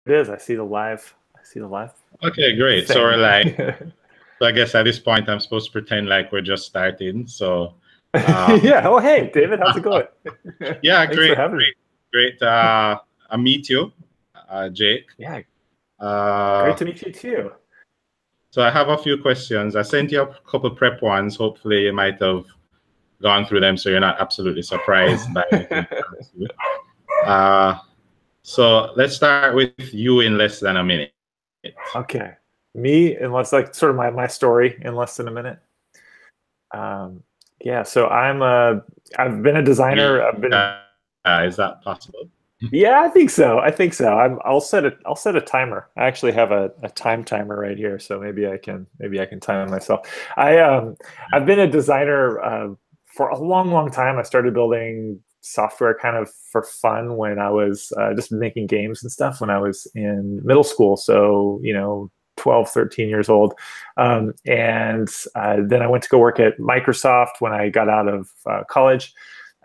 it is. I see the live. I see the live Okay, great. So we're thing. like, so I guess at this point I'm supposed to pretend like we're just starting. So, Yeah. Oh, hey, David, how's it going? yeah, Thanks for great, having me. great, great. I meet you, Jake. Yeah, great Uh, to meet you too. so I have a few questions. I sent you a couple prep ones. Hopefully, you might have gone through them, so you're not absolutely surprised by anything. Uh, so let's start with you in less than a minute. Okay, me, unless like sort of my story in less than a minute. Um, yeah, so I've been a designer. I've been Yeah, is that possible? Yeah, I think so. I think so. I'll set a timer. I actually have a time timer right here, so maybe I can time myself. I've been a designer for a long time. I started building software kind of for fun when I was just making games and stuff when I was in middle school. So, 12, 13 years old. And then I went to go work at Microsoft when I got out of college.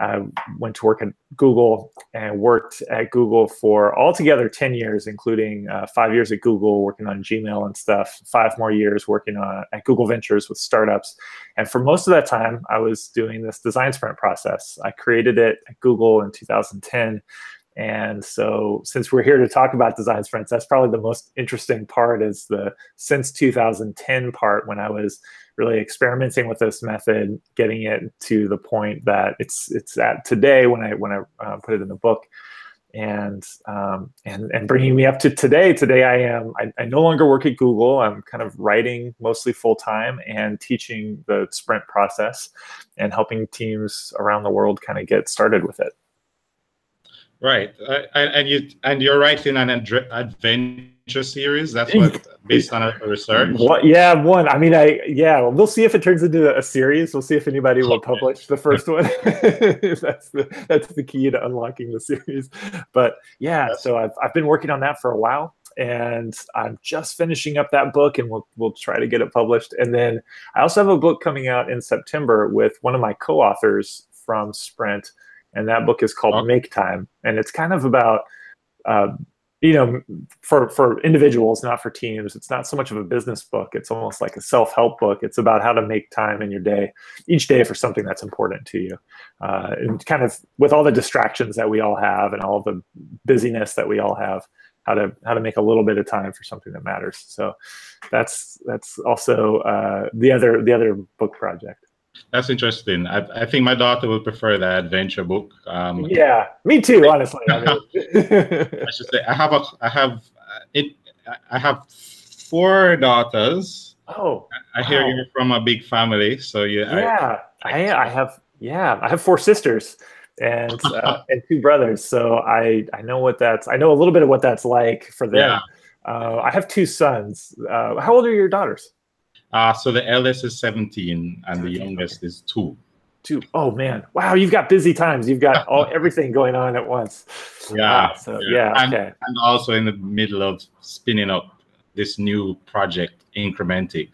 I went to work at Google and worked at Google for altogether 10 years, including 5 years at Google working on Gmail and stuff, 5 more years working at Google Ventures with startups. And for most of that time, I was doing this design sprint process. I created it at Google in 2010. And so since we're here to talk about design sprints, that's probably the most interesting part is the since 2010 part when I was really experimenting with this method, getting it to the point that it's at today when I put it in the book, and bringing me up to today. Today I no longer work at Google. I'm kind of writing mostly full time and teaching the sprint process and helping teams around the world kind of get started with it. Right, and you're writing an adventure series. That's what based on a research. What? Yeah, one. I mean, yeah. Well, we'll see if it turns into a series. We'll see if anybody will publish the first one. That's the key to unlocking the series. But yeah, That's so I've been working on that for a while, and I'm just finishing up that book, and we'll try to get it published. And then I also have a book coming out in September with one of my co-authors from Sprint, and that book is called okay. Make Time, and it's kind of about uh, for individuals, not for teams. It's not so much of a business book. It's almost like a self-help book. It's about how to make time in your day, each day, for something that's important to you, and kind of with all the distractions that we all have and all the busyness that we all have, how to make a little bit of time for something that matters. So that's also the other book project. That's interesting. I think my daughter will prefer the adventure book. Yeah, me too. Honestly, I mean, I should say I have four daughters. oh, I hear wow. you're from a big family, so Yeah, I have four sisters and two brothers, so I know what I know a little bit of what that's like for yeah. them. I have two sons. How old are your daughters? So the eldest is 17 and the 17. Okay. youngest is 2. Two. Oh man, wow! You've got busy times. You've got everything going on at once. Yeah, Wow. So yeah. yeah. Okay. And also in the middle of spinning up this new project, Incrementic,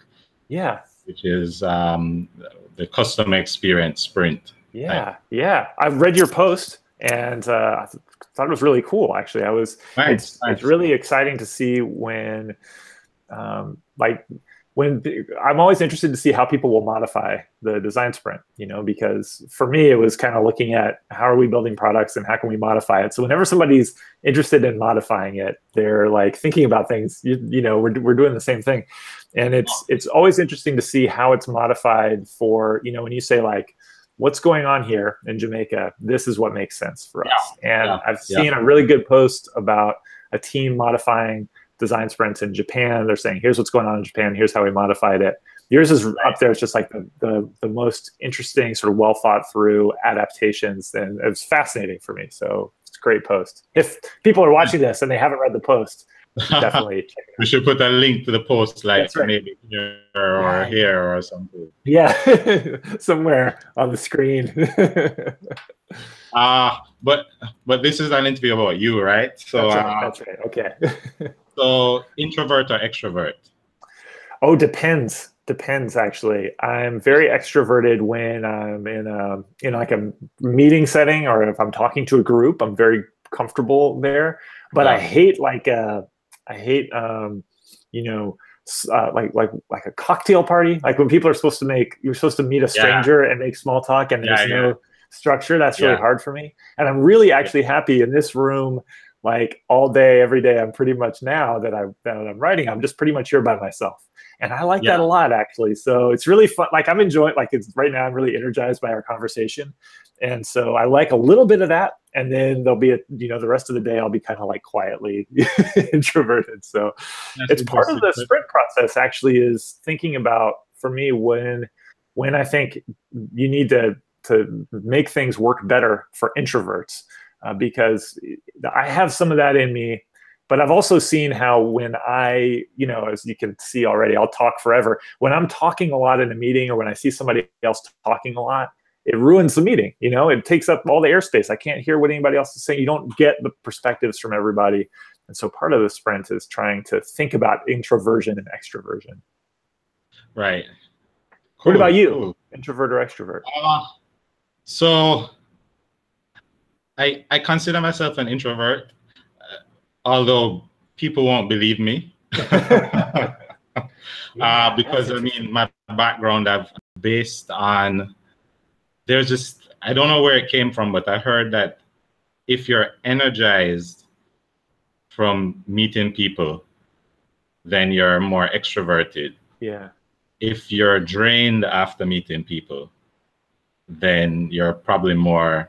Yeah. which is the customer experience sprint. Yeah. Yeah. I've read your post and I thought it was really cool. Actually, Nice. It's really exciting to see when like when I'm always interested to see how people will modify the design sprint, because for me it was kind of looking at how are we building products and how can we modify it. So whenever somebody's interested in modifying it, they're like thinking about things. We're doing the same thing, and it's always interesting to see how it's modified for when you say like, what's going on here in Jamaica? This is what makes sense for us. And I've seen a really good post about a team modifying design sprints in Japan. They're saying, here's what's going on in Japan. Here's how we modified it. Yours is up there. It's just like the most interesting sort of well thought through adaptations. And it was fascinating for me. So it's a great post. If people are watching this and they haven't read the post, definitely check it out. We should put a link to the post, like right. maybe here or here or something. Yeah, somewhere on the screen. But this is an interview about you, right? So that's right. Okay. So introvert or extrovert? Oh, depends. Depends, actually. I'm very extroverted when I'm in like a meeting setting, or if I'm talking to a group, I'm very comfortable there. But I hate like I hate, you know, like a cocktail party, like when people are supposed to you're supposed to meet a stranger and make small talk, and there's no structure. That's really hard for me. And I'm really actually happy in this room, like all day, every day. I'm pretty much now that I'm writing, I'm just pretty much here by myself. And I like that a lot, actually. So it's really fun. Like I'm enjoying, like right now, I'm really energized by our conversation. And so I like a little bit of that. And then there'll be the rest of the day, I'll be kind of like quietly introverted. So it's part of the sprint process, actually, is thinking about, for me, when I think you need to make things work better for introverts, because I have some of that in me. But I've also seen how when as you can see already, I'll talk forever. When I'm talking a lot in a meeting, or when I see somebody else talking a lot, it ruins the meeting. It takes up all the airspace. I can't hear what anybody else is saying. You don't get the perspectives from everybody. And so part of the sprint is trying to think about introversion and extroversion. Right. Cool. What about you? Cool. Introvert or extrovert? So I consider myself an introvert, although people won't believe me. Because I mean, my background I've based on, I don't know where it came from, but I heard that if you're energized from meeting people, then you're more extroverted. Yeah. If you're drained after meeting people, then you're probably more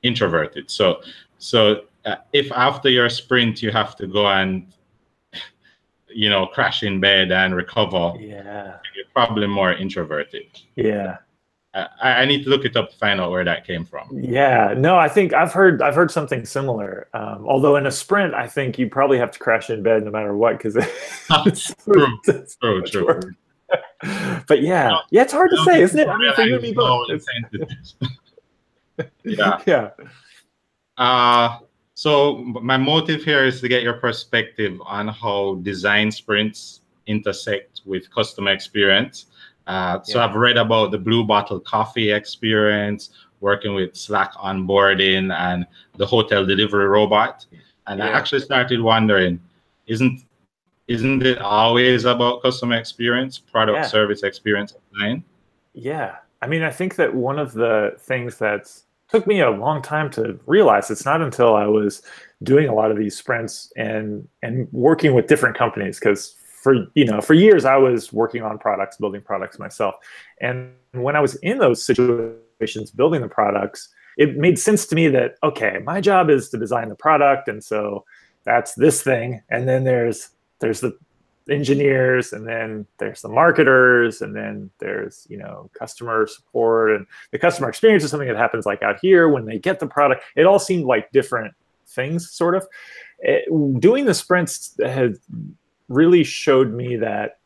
introverted. So if after your sprint you have to go and crash in bed and recover, you're probably more introverted. Yeah. I need to look it up to find out where that came from. Yeah, no, I think I've heard something similar. Although in a sprint, I think you probably have to crash in bed no matter what, because it's true. But yeah, it's hard to say, isn't it? I mean, for you and me both. So my motive here is to get your perspective on how design sprints intersect with customer experience. So I've read about the Blue Bottle coffee experience, working with Slack onboarding and the hotel delivery robot. And I actually started wondering, isn't it always about customer experience, product service experience design? Yeah. I mean, I think that one of the things that's took me a long time to realize, it's not until I was doing a lot of these sprints and working with different companies, because for years I was working on products, building products myself. And when I was in those situations, building the products, it made sense to me that, okay, my job is to design the product. And so that's this thing. And then there's the engineers, and then there's the marketers, and then there's, customer support, and the customer experience is something that happens like out here when they get the product. It all seemed like different things, sort of. Doing the sprints has really showed me that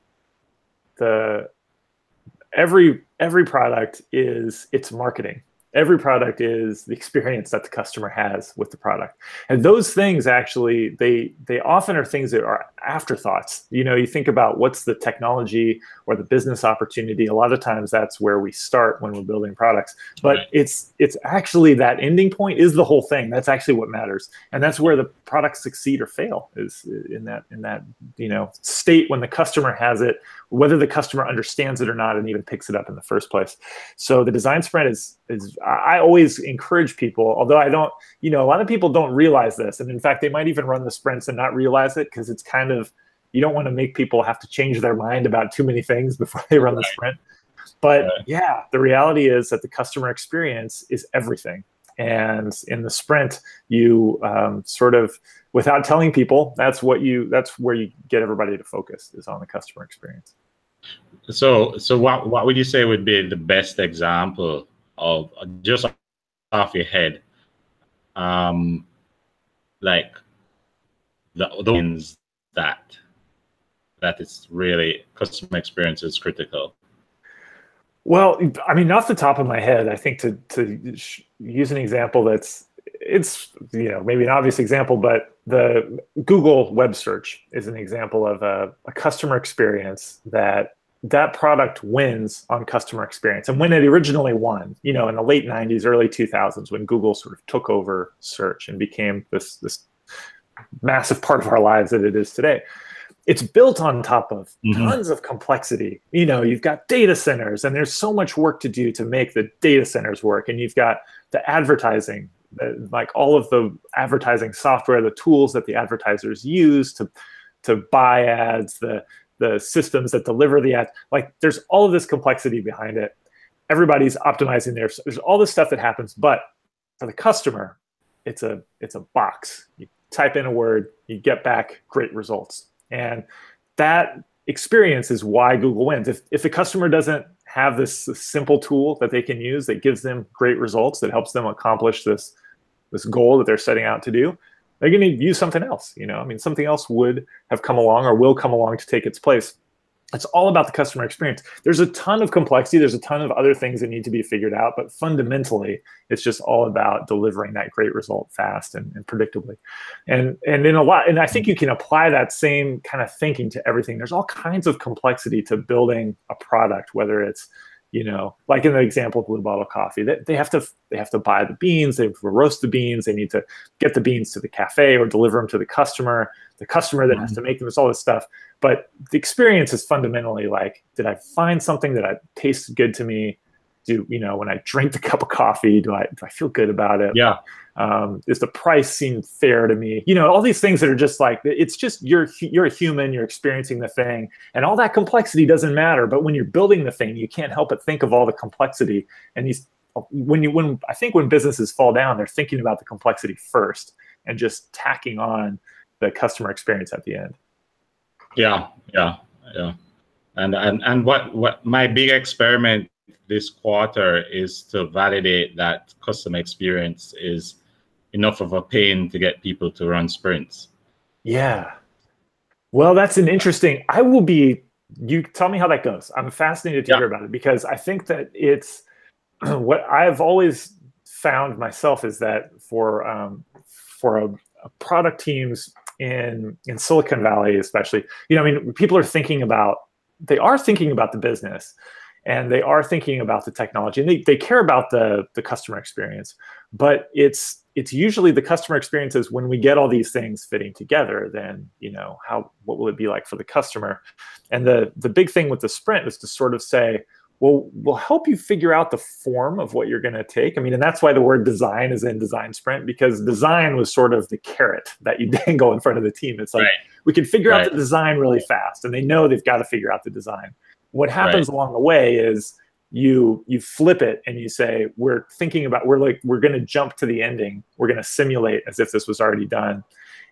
every product is its marketing. Every product is the experience that the customer has with the product. And those things actually, they often are things that are afterthoughts. You think about what's the technology or the business opportunity. A lot of times that's where we start when we're building products. But it's actually that ending point is the whole thing. That's actually what matters. And that's where the products succeed or fail, is in that state when the customer has it, whether the customer understands it or not and even picks it up in the first place. So the design sprint is I always encourage people, although I don't, a lot of people don't realize this. And in fact, they might even run the sprints and not realize it, because it's kind of, you don't want to make people have to change their mind about too many things before they run the sprint. But yeah, the reality is that the customer experience is everything. And in the sprint, you sort of, without telling people, that's where you get everybody to focus, is on the customer experience. So what would you say would be the best example of, just off your head, like the ones that it's really customer experience is critical? Well, I mean, off the top of my head, I think to use an example it's maybe an obvious example, but the Google web search is an example of a customer experience that product wins on customer experience. And when it originally won, in the late 90s, early 2000s, when Google sort of took over search and became this massive part of our lives that it is today. It's built on top of tons of complexity. You know, you've got data centers, and there's so much work to do to make the data centers work. And you've got the advertising, like all of the advertising software, the tools that the advertisers use to buy ads, the systems that deliver the ads. Like, there's all of this complexity behind it. Everybody's optimizing there's all this stuff that happens, but for the customer, it's a box. You type in a word, you get back great results. And that experience is why Google wins. If the customer doesn't have this simple tool that they can use that gives them great results, that helps them accomplish this goal that they're setting out to do, they're going to use something else. You know, I mean, something else would have come along or will come along to take its place. It's all about the customer experience. There's a ton of complexity. There's a ton of other things that need to be figured out, but fundamentally, it's just all about delivering that great result fast and predictably. And I think you can apply that same kind of thinking to everything. There's all kinds of complexity to building a product, whether it's, you know, like in the example of Blue Bottle Coffee, they have to buy the beans, they have to roast the beans, they need to get the beans to the cafe or deliver them to the customer then has to make them. It's all this stuff. But the experience is fundamentally like, did I find something that tasted good to me? You know, when I drink the cup of coffee, do I feel good about it? Yeah. Does the price seem fair to me? You know, all these things that are just like, it's just, you're a human, you're experiencing the thing, and all that complexity doesn't matter. But when you're building the thing, you can't help but think of all the complexity. And I think when businesses fall down, they're thinking about the complexity first and just tacking on the customer experience at the end. Yeah. And what my big experiment this quarter is to validate that customer experience is enough of a pain to get people to run sprints. Yeah. Well, that's an interesting, you tell me how that goes. I'm fascinated to hear about it, because I think that it's what I've always found myself is that for a product teams in Silicon Valley, especially, you know, I mean, people are thinking about the business, and they are thinking about the technology, and they care about the customer experience. But it's usually the customer experience is when we get all these things fitting together, then, you know, what will it be like for the customer? And the big thing with the sprint is to sort of say, well, we'll help you figure out the form of what you're going to take. I mean, and that's why the word design is in design sprint, because design was sort of the carrot that you dangle in front of the team. It's like, we can figure out the design really fast, and they know they've got to figure out the design. What happens along the way is you flip it and you say, we're going to jump to the ending. We're going to simulate as if this was already done.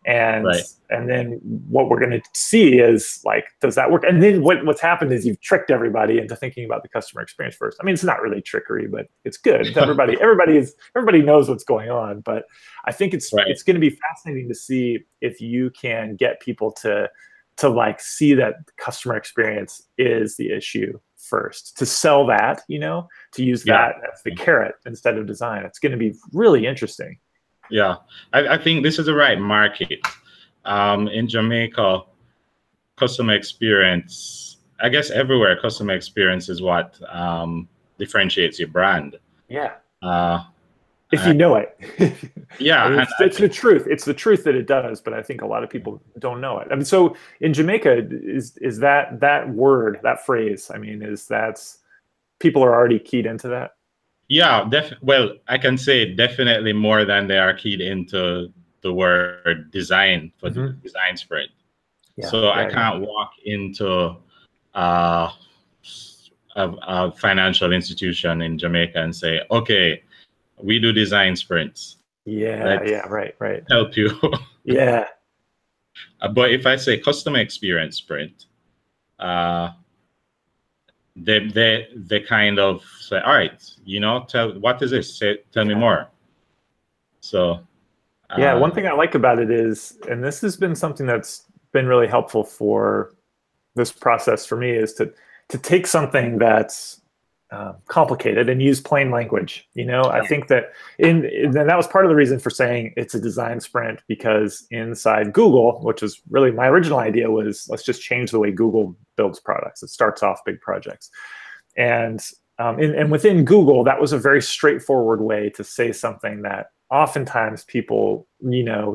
And then what we're going to see is, like, does that work? And then what's happened is you've tricked everybody into thinking about the customer experience first. I mean, it's not really trickery, but it's good. Everybody knows what's going on. But I think it's going to be fascinating to see if you can get people to like see that customer experience is the issue first, to sell that, you know, to use that as the carrot instead of design. It's going to be really interesting. Yeah, I think this is the right market. In Jamaica, customer experience, I guess everywhere, customer experience is what differentiates your brand. Yeah. If you know it. Yeah. I mean, it's the truth. It's the truth that it does, but I think a lot of people don't know it. I mean, so in Jamaica, is that word, that phrase, I mean, people are already keyed into that? Yeah, well, I can say definitely more than they are keyed into the word design for the design sprint. Yeah, so I can't walk into a financial institution in Jamaica and say, okay, we do design sprints. Right. Help you. Yeah. But if I say customer experience sprint, they kind of say, all right, you know, what is this? Tell me more. So one thing I like about it is, and this has been something that's been really helpful for this process for me, is to take something that's complicated and use plain language. You know, I think that and that was part of the reason for saying it's a design sprint, because inside Google, which is really my original idea, was let's just change the way Google builds products. It starts off big projects. And within Google, that was a very straightforward way to say something that oftentimes people,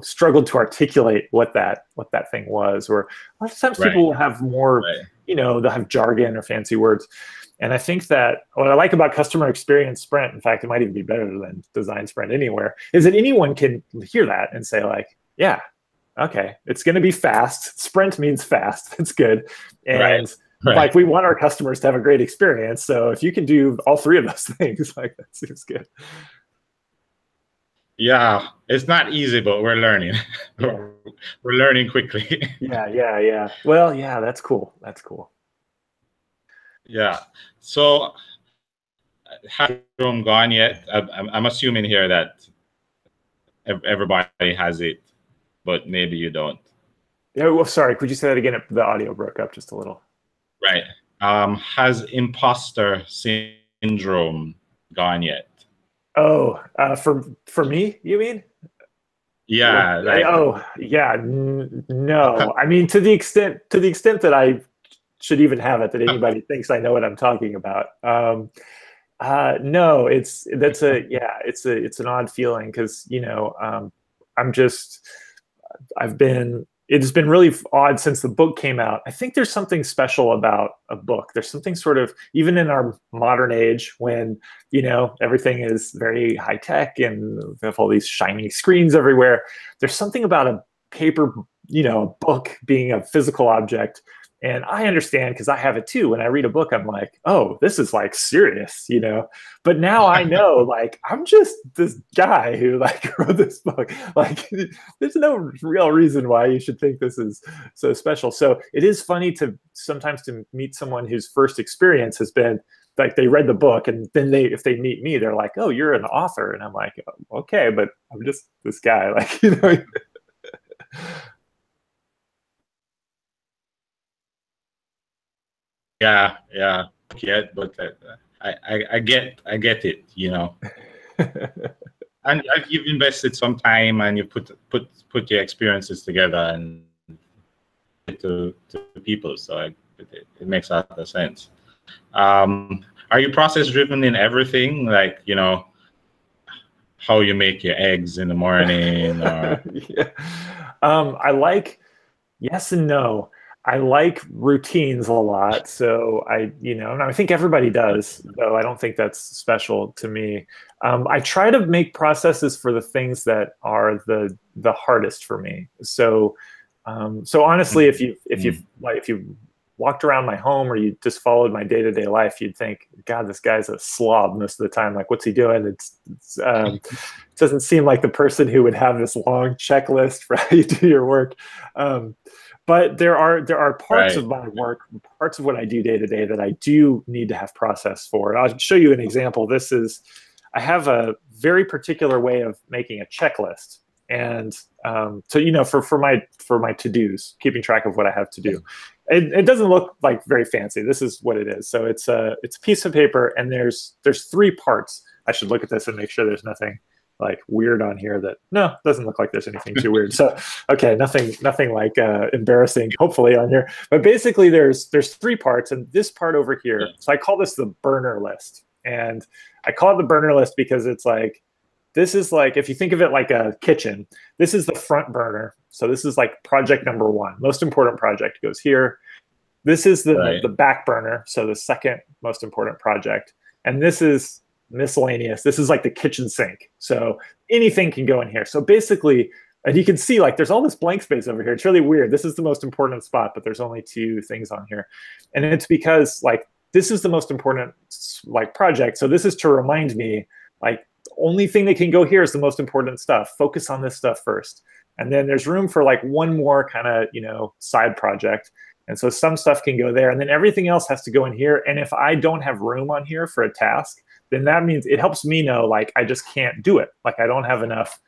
struggled to articulate what that thing was, or a lot of times Right. people will have more, Right. they'll have jargon or fancy words. And I think that what I like about customer experience sprint, in fact, it might even be better than design sprint anywhere, is that anyone can hear that and say like, yeah, okay, it's going to be fast. Sprint means fast. It's good. And Right. Right. like, we want our customers to have a great experience. So if you can do all three of those things, like, that seems good. Yeah, it's not easy, but we're learning. Yeah. We're learning quickly. Yeah. Well, yeah, that's cool. That's cool. Yeah. So has Rome gone yet? I'm assuming here that everybody has it, but maybe you don't. Yeah, well, sorry, could you say that again? The audio broke up just a little. Right. Has imposter syndrome gone yet? Oh, for me, you mean? Yeah, like Oh, yeah, no. I mean, to the extent that I should even have it, that anybody thinks I know what I'm talking about. No, it's an odd feeling because it's been really odd since the book came out. I think there's something special about a book. There's something sort of, even in our modern age when, everything is very high tech and we have all these shiny screens everywhere. There's something about a paper, a book being a physical object. And I understand because I have it too. When I read a book, I'm like, oh, this is like serious, But now I know, like, I'm just this guy who like wrote this book. Like, there's no real reason why you should think this is so special. So it is funny to sometimes to meet someone whose first experience has been like they read the book, and then if they meet me, they're like, oh, you're an author, and I'm like, okay, but I'm just this guy, like, yeah, but I get it, And you've invested some time and you put your experiences together and to people, so it makes a lot of sense. Are you process driven in everything, like how you make your eggs in the morning? Or... Yeah. I like, yes and no. I like routines a lot. So and I think everybody does, though I don't think that's special to me. I try to make processes for the things that are the hardest for me. So honestly, if you walked around my home or you just followed my day-to-day life, you'd think, God, this guy's a slob most of the time. Like, what's he doing? It doesn't seem like the person who would have this long checklist for how you do your work. But there are parts of my work, parts of what I do day to day that I do need to have process for. And I'll show you an example. I have a very particular way of making a checklist. And so, for my to-dos, keeping track of what I have to do. It doesn't look like very fancy. This is what it is. So it's a piece of paper, and there's three parts. I should look at this and make sure there's nothing like weird on here. No, doesn't look like there's anything too weird. So okay, nothing like embarrassing, hopefully, on here. But basically, there's three parts, and this part over here. So I call this the burner list, and I call it the burner list because it's like, this is like, if you think of it like a kitchen, this is the front burner. So this is like project number one, most important project goes here. This is the back burner, so the second most important project. And this is miscellaneous. This is like the kitchen sink. So anything can go in here. So basically, and you can see like there's all this blank space over here. It's really weird. This is the most important spot, but there's only two things on here. And it's because like this is the most important like project. So this is to remind me like, only thing that can go here is the most important stuff. Focus on this stuff first. And then there's room for like one more kind of, side project. And so some stuff can go there, and then everything else has to go in here. And if I don't have room on here for a task, then that means it helps me know like I just can't do it. Like I don't have enough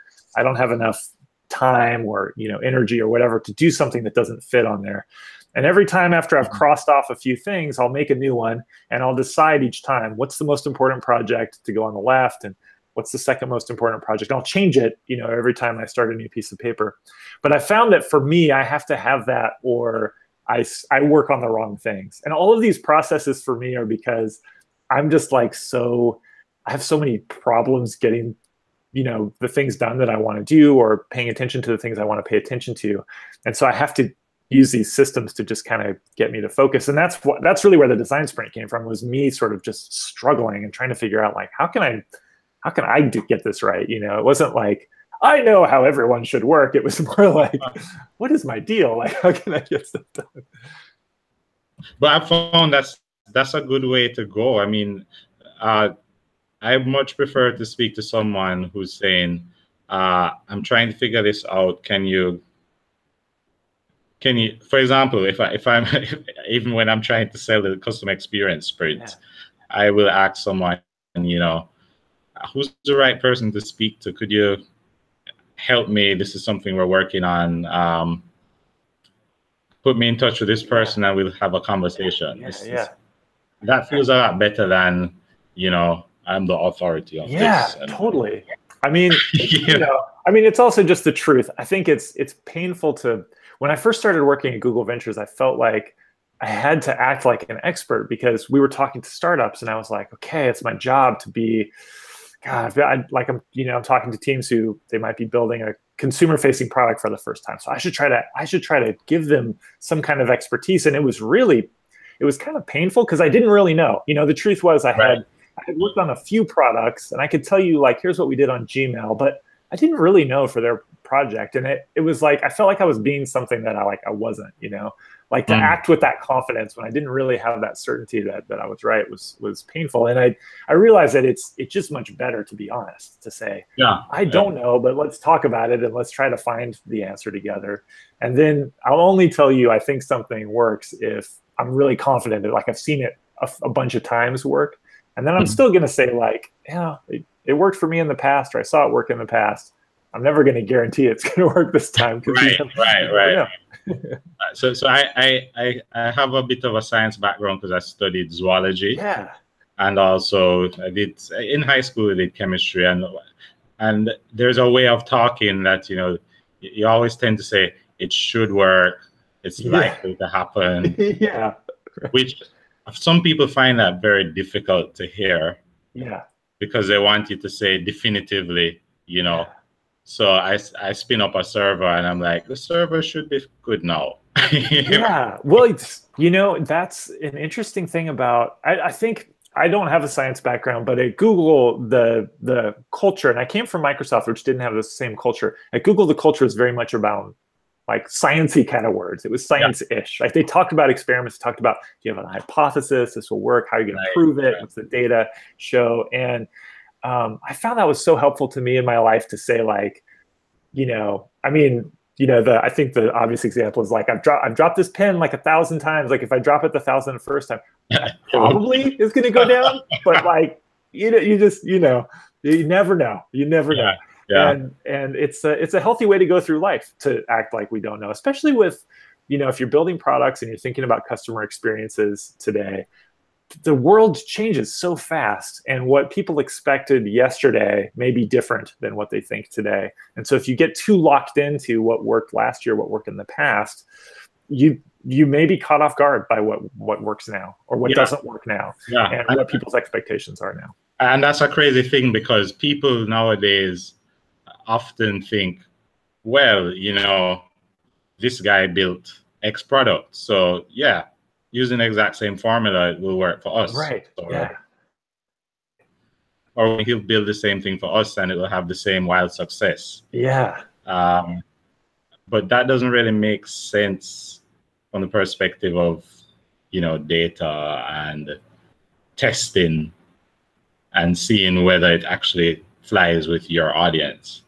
time or, energy or whatever to do something that doesn't fit on there. And every time after I've crossed off a few things, I'll make a new one, and I'll decide each time what's the most important project to go on the left and what's the second most important project. I'll change it, every time I start a new piece of paper. But I found that for me, I have to have that, or I work on the wrong things. And all of these processes for me are because I'm just like I have so many problems getting, the things done that I want to do, or paying attention to the things I want to pay attention to. And so I have to use these systems to just kind of get me to focus. And that's really where the design sprint came from, was me sort of just struggling and trying to figure out, like, how can I get this right? It wasn't like, I know how everyone should work. It was more like, what is my deal? Like, how can I get stuff done? But I found that's a good way to go. I mean, I much prefer to speak to someone who's saying, I'm trying to figure this out. Can you, for example, if I'm even when I'm trying to sell the customer experience sprint, I will ask someone, who's the right person to speak to? Could you help me? This is something we're working on. Put me in touch with this person and we'll have a conversation. That feels a lot better than, I'm the authority on this. Yeah, totally. I mean, it's also just the truth. I think it's painful to, when I first started working at Google Ventures, I felt like I had to act like an expert, because we were talking to startups and I was like, okay, it's my job to be, I'm talking to teams who they might be building a consumer-facing product for the first time. So I should try to give them some kind of expertise. And it was kind of painful, because I didn't really know. The truth was I had worked on a few products, and I could tell you, like, here's what we did on Gmail, but I didn't really know for their project. And it was like, I felt like I was being something that I wasn't, like to act with that confidence when I didn't really have that certainty that I was right was painful. And I realized that it's just much better to be honest, to say, I don't know, but let's talk about it and let's try to find the answer together. And then I'll only tell you I think something works if I'm really confident that, like, I've seen it a bunch of times work. And then I'm still going to say, like, it worked for me in the past, or I saw it work in the past. I'm never going to guarantee it's going to work this time. Right. So I have a bit of a science background, because I studied zoology. Yeah. And also I did, in high school, I did chemistry. And there's a way of talking that, you always tend to say, it should work. It's likely to happen. Which some people find that very difficult to hear. Because they want you to say definitively, So I spin up a server and I'm like, the server should be good now. Well, that's an interesting thing about, I think, I don't have a science background, but at Google, the culture, and I came from Microsoft, which didn't have the same culture. At Google, the culture is very much about, like, sciencey kind of words. It was science-ish. Like, they talked about experiments, talked about, do you have a hypothesis, this will work, how are you going to prove it, what's the data show? And I found that was so helpful to me in my life to say, like, I think the obvious example is, like, I've dropped this pen like 1,000 times. Like, if I drop it the 1,001st time, probably is going to go down. But, like, you never know. You never know. And it's a healthy way to go through life, to act like we don't know, especially with, if you're building products and you're thinking about customer experiences today. The world changes so fast, and what people expected yesterday may be different than what they think today. And so if you get too locked into what worked last year, what worked in the past, you may be caught off guard by what works now, or what doesn't work now, and what people's expectations are now. And that's a crazy thing, because people nowadays often think, well, this guy built X product, so using the exact same formula, it will work for us. Or he'll build the same thing for us and it will have the same wild success. But that doesn't really make sense from the perspective of, data and testing and seeing whether it actually flies with your audience.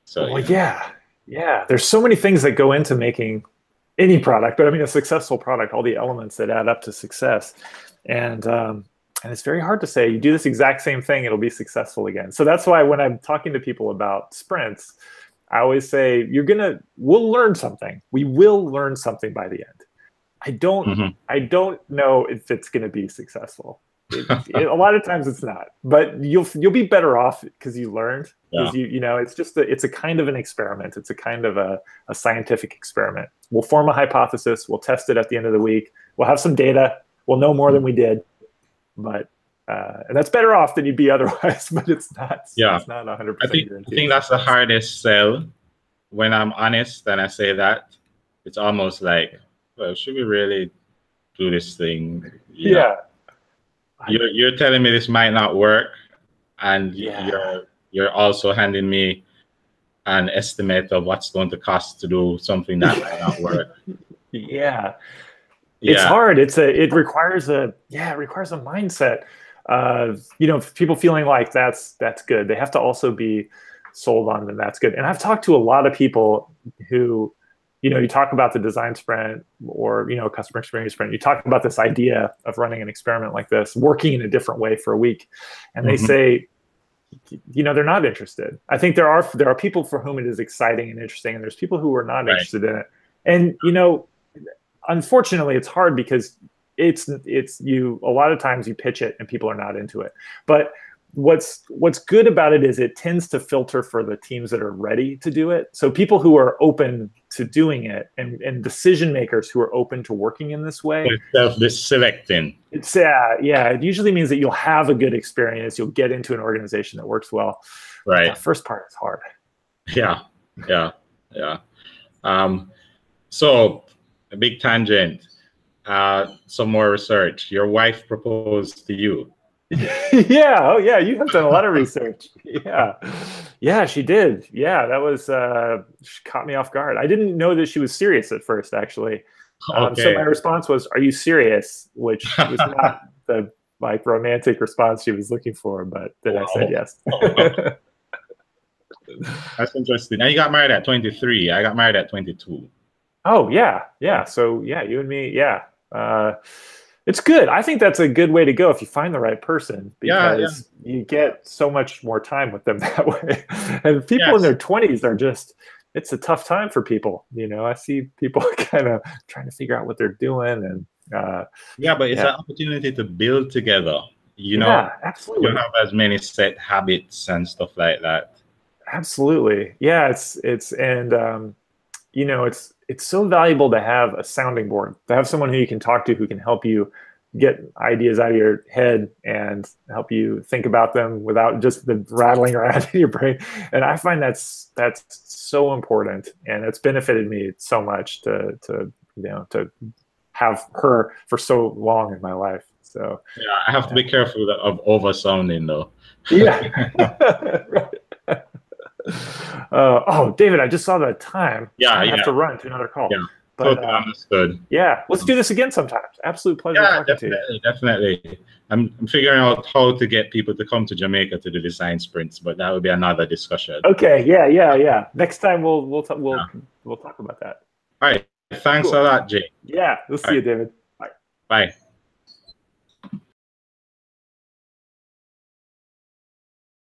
So there's so many things that go into making any product, but I mean, a successful product, all the elements that add up to success. And it's very hard to say, you do this exact same thing, it'll be successful again. So that's why when I'm talking to people about sprints, I always say, we'll learn something. We will learn something by the end. I don't know if it's going to be successful. A lot of times it's not, but you'll be better off because you learned. It's a kind of an experiment. It's a kind of a scientific experiment. We'll form a hypothesis. We'll test it at the end of the week. We'll have some data. We'll know more than we did, but And that's better off than you'd be otherwise, but it's not. Yeah, it's not 100% I guaranteed. think that's the hardest sell. When I'm honest and I say that, it's almost like, well, should we really do this thing? Yeah. You're telling me this might not work, and Yeah. you're also handing me an estimate of what's going to cost to do something that might not work. Yeah. It's hard. It requires a mindset of, people feeling like that's good. They have to also be sold on that that's good. And I've talked to a lot of people who, you talk about the design sprint or, customer experience sprint. You talk about this idea of running an experiment like this, working in a different way for a week. And they say, they're not interested. I think there are people for whom it is exciting and interesting, and there's people who are not interested in it. And, unfortunately, it's hard because it's a lot of times you pitch it and people are not into it. But what's good about it is it tends to filter for the teams that are ready to do it. So people who are open to doing it and decision makers who are open to working in this way. Self-selecting. It's it usually means that you'll have a good experience. You'll get into an organization that works well. Right. The first part is hard. Yeah. So a big tangent. Some more research. Your wife proposed to you. Yeah. Oh, yeah. You have done a lot of research. Yeah, she did. Yeah, that was she caught me off guard. I didn't know that she was serious at first, actually. Okay. So my response was, "Are you serious?" Which was not the romantic response she was looking for, but then I said yes. That's interesting. Now you got married at 23. I got married at 22. Oh yeah. So yeah, you and me, yeah. It's good. I think that's a good way to go if you find the right person, because you get so much more time with them that way. And people in their 20s are it's a tough time for people. I see people kind of trying to figure out what they're doing, and but it's an opportunity to build together. Absolutely. You don't have as many set habits and stuff like that. Absolutely. Yeah, it's so valuable to have a sounding board, to have someone who you can talk to, who can help you get ideas out of your head and help you think about them without just the rattling around in your brain. And I find that's so important, and it's benefited me so much to have her for so long in my life. So I have to be careful of over sounding though. Yeah. Right. Oh, David, I just saw the time. I have to run to another call. Yeah, but, totally understood. Yeah, let's do this again sometimes. Absolute pleasure talking to you. Definitely. I'm figuring out how to get people to come to Jamaica to do design sprints, but that would be another discussion. Okay. Yeah. Next time we'll talk about that. All right. Thanks a lot, Jake. Yeah. We'll see you, David. Bye. Bye.